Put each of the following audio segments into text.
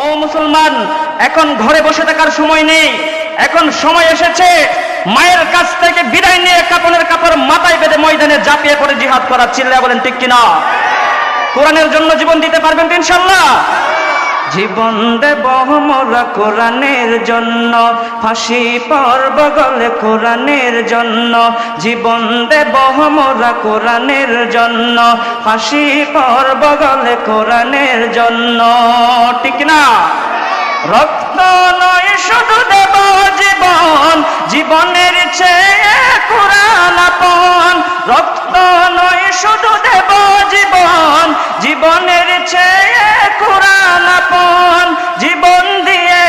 ও মুসলমান, এখন ঘরে বসে থাকার সময় নেই। এখন সময় এসেছে মায়ের কাছ থেকে বিদায় নিয়ে কাপড়ের কাপড় মাথায় বেঁধে ময়দানে ঝাঁপিয়ে পড়ে জিহাদ করা। চিল্লায়া বলেন ঠিক কিনা? কোরআনের জন্য জীবন দিতে পারবেন তো ইনশাআল্লাহ? জীবন দেব মোরা কোরআনের জন্য, ফাঁসি পড়ব গলে কোরআনের জন্য। জীবন দেব মোরা কোরআনের জন্য, ফাঁসি পড়ব গলে কোরআনের জন্য। ঠিক না? রক্ত নয় শুধু দেব জীবন, জীবনের চেয়ে কোরআন আপন। রক্ত নয় শুধু দেব জীবন, জীবনের চেয়ে কোরআন আপন। জীবন দিয়ে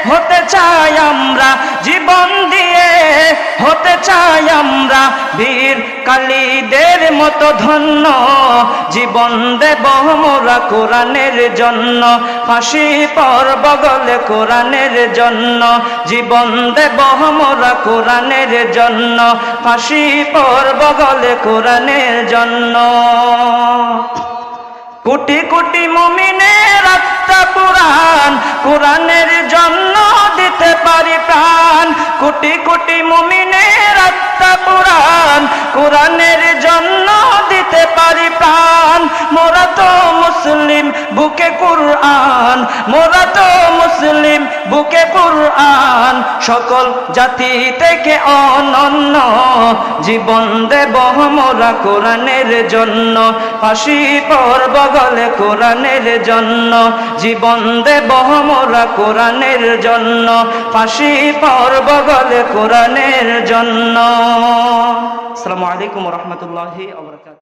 হতে চাই আমরা, জীবন দিয়ে হতে চাই আমরা বীর কালীদের মতো ধন্য। জীবন দেব মোরা কোরআনের জন্য, ফাঁসি পড়ব গলে কোরআনের জন্য। জীবন দেব মোরা কোরআনের জন্য, ফাঁসি পড়ব গলে কোরআনের জন্য। কোটি কোটি মুমিনের আত্মা পুরাণ, কোরআনের জন্য দিতে পারি প্রাণ। কোটি কোটি মুমিনের আত্মা পুরাণ, কোরআনের জন্য দিতে পারি প্রাণ। মোরা তো মুসলিম বুকে কুরআন, মোরা তো মুসলিম বুকে কুরআন। সকল জাতি থেকে অনন্য, জীবন দেব মোরা কোরআনের জন্য, ফাঁসি পড়ব গলে কোরআনের জন্য। জীবন দেব মোরা কোরআনের জন্য, ফাঁসি পড়ব গলে কোরআনের জন্য। আসসালামু আলাইকুম ওয়া রাহমাতুল্লাহি ওয়া বারাকাতুহু।